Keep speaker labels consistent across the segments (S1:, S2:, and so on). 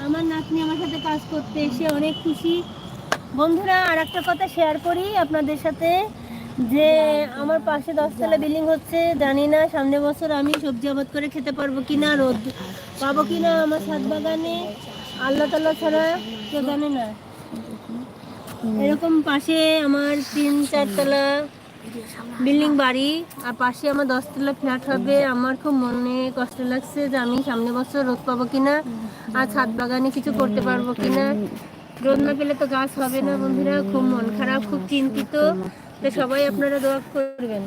S1: আমার নাতনি আমার সাথে কাজ করতে এসে অনেক খুশি। বন্ধুরা, আর একটা কথা শেয়ার করি আপনাদের সাথে, যে আমার পাশে 10 তলা বিল্ডিং হচ্ছে। জানি না সামনে বছর আমি সবজি আবাদ করে খেতে পারবো কিনা, রোদ পাবো কিনা আমার ছাদ বাগানে, আল্লাহ তাআলা ছাড়া কেউ জানে না। এরকম পাশে আমার 3-4 তলা বিল্ডিং বাড়ি, আর পাশে আমার 10 তলা ফ্ল্যাট হবে। আমার খুব মনে কষ্ট লাগছে যে আমি সামনে বছর রোদ পাবো কিনা, আর ছাদ বাগানে কিছু করতে পারবো কিনা। রোদ না পেলে তো গাছ হবে না। বন্ধুরা, খুব মন খারাপ, খুব চিন্তিত। তো সবাই আপনারা দোয়া করবেন।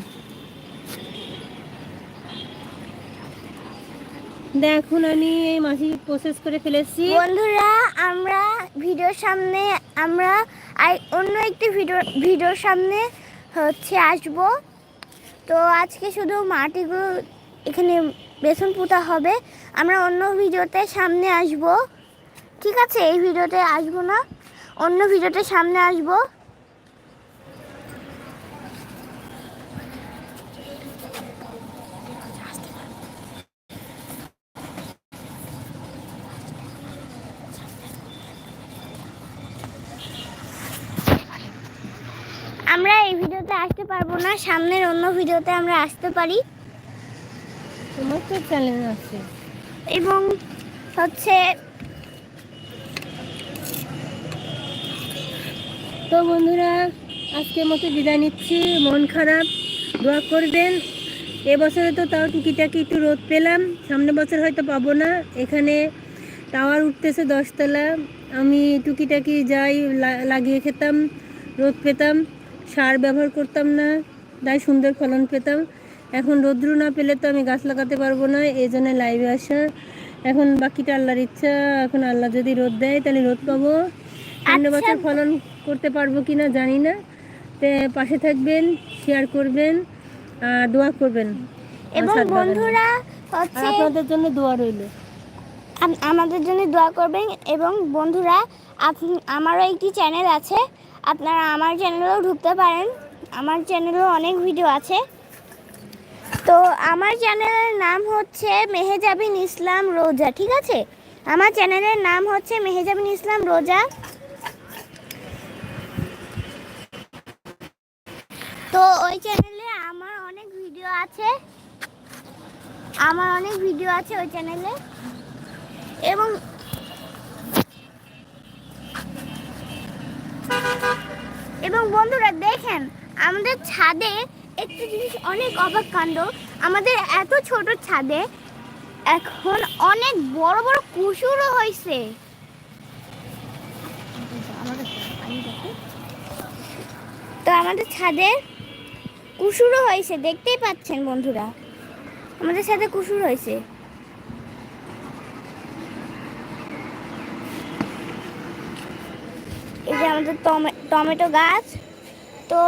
S1: দেখুন আমি এই মাছি প্রসেস করে ফেলেছি।
S2: বন্ধুরা, আমরা ভিডিওর সামনে আমরা অন্য একটি ভিডিওর সামনে আসবো। তো আজকে শুধু মাটিগুলো এখানে বেসন পোতা হবে। আমরা অন্য ভিডিওতে সামনে আসব, ঠিক আছে? এই ভিডিওতে আসবো না, অন্য ভিডিওতে সামনে আসবো। আমরা এই ভিডিওতে আসতে পারবো না, সামনের অন্য ভিডিওতে আমরা আসতে পারি।
S1: তোমার তো চ্যালেঞ্জ আছে।
S2: এবং
S1: তো বন্ধুরা, আজকের মতো বিদায় নিচ্ছি। মন খারাপ, দোয়া করবেন। এবছরে তো তাও টুকিটাকি একটু রোদ পেলাম, সামনে বছর হয়তো পাবো না। এখানে টাওয়ার উঠতেছে 10 তলা, আমি টুকিটাকি যাই লাগিয়ে খেতাম, রোদ পেতাম, সার ব্যবহার করতাম না, তাই সুন্দর ফলন পেতাম। এখন রোদ্রু না পেলে তো আমি গাছ লাগাতে পারবো না, এই জন্য লাইভে আসা। এখন বাকিটা আল্লাহর ইচ্ছা। এখন আল্লাহ যদি রোদ দেয় তাহলে রোদ পাবো, সামনে বছর ফলন করতে পারবো কিনা জানি না। তে পাশে থাকবেন, শেয়ার করবেন আর দোয়া করবেন।
S2: এবং বন্ধুরা,
S1: আপনাদের জন্য দোয়া রইল,
S2: আমাদের জন্য দোয়া করবেন। এবং বন্ধুরা, আমারও একটি চ্যানেল আছে, আপনারা আমার চ্যানেলেও ঢুকতে পারেন। আমার চ্যানেলেও অনেক ভিডিও আছে। তো আমার চ্যানেলের নাম হচ্ছে মেহেজাবিন ইসলাম রোজা, ঠিক আছে? আমার চ্যানেলের নাম হচ্ছে মেহেজাবিন ইসলাম রোজা। তো ওই চ্যানেলে আমার অনেক ভিডিও আছে ওই চ্যানেলে। এবং বন্ধুরা দেখেন, আমাদের ছাদে একটু জিনিস অনেক অবাক কাণ্ড। আমাদের এত ছোট ছাদে এখন অনেক বড় বড় কুসুরও হয়েছে। তো আমাদের ছাদে কুসুরও হয়েছে, দেখতেই পাচ্ছেন বন্ধুরা, আমাদের ছাদে কুসুর হয়েছে। এই যে আমাদের টমেটো গাছ। তো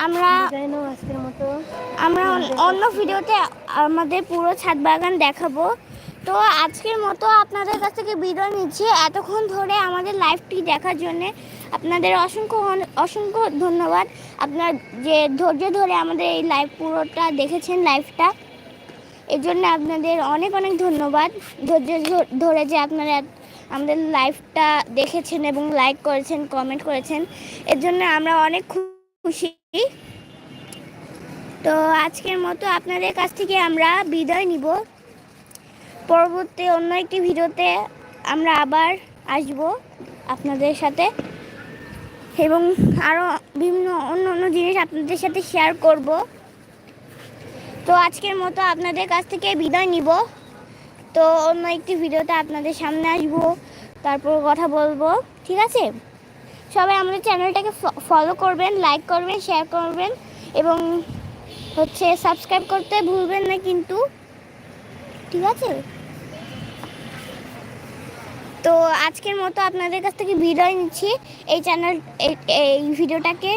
S2: আমরা অন্য ভিডিওতে আমাদের পুরো ছাদ বাগান দেখাবো। তো আজকের মতো আপনাদের কাছ থেকে বিদায় নিচ্ছি। এতক্ষণ ধরে আমাদের লাইভটি দেখার জন্য আপনাদের অসংখ্য অসংখ্য ধন্যবাদ। আপনার যে ধৈর্য ধরে আমাদের এই লাইভ পুরোটা দেখেছেন, লাইভটা, এর জন্য আপনাদের অনেক অনেক ধন্যবাদ। ধৈর্য ধরে যে আপনারা আমাদের লাইভটা দেখেছেন এবং লাইক করেছেন, কমেন্ট করেছেন, এর জন্য আমরা অনেক খুশি। তো আজকের মতো আপনাদের কাছ থেকে আমরা বিদায় নিব। পরবর্তী অন্য একটি ভিডিওতে আমরা আবার আসব আপনাদের সাথে, এবং আরও বিভিন্ন অন্য জিনিস আপনাদের সাথে শেয়ার করব। তো আজকের মতো আপনাদের কাছ থেকে বিদায় নিব। তো অন্য একটি ভিডিওতে আপনাদের সামনে আসব, তারপর কথা বলবো, ঠিক আছে? সবাই আমাদের চ্যানেলটাকে ফলো করবেন, লাইক করবেন, শেয়ার করবেন, এবং সাবস্ক্রাইব করতে ভুলবেন না কিন্তু, ঠিক আছে? তো আজকের মতো আপনাদের কাছ থেকে বিদায় নিচ্ছি। এই ভিডিওটাকে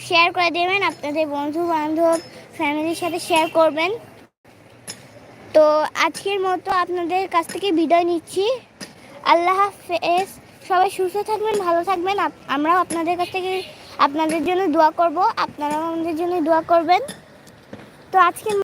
S2: শেয়ার করে দেবেন, আপনাদের বন্ধু বান্ধব ফ্যামিলির সাথে শেয়ার করবেন। তো আজকের মতো আপনাদের কাছ থেকে বিদায় নিচ্ছি। আল্লাহ হাফেজ। সবাই সুস্থ থাকবেন, ভালো থাকবেন। আমরাও আপনাদের কাছ থেকে আপনাদের জন্য দোয়া করব, আপনারাও আমাদের জন্য দোয়া করবেন। তো আজকে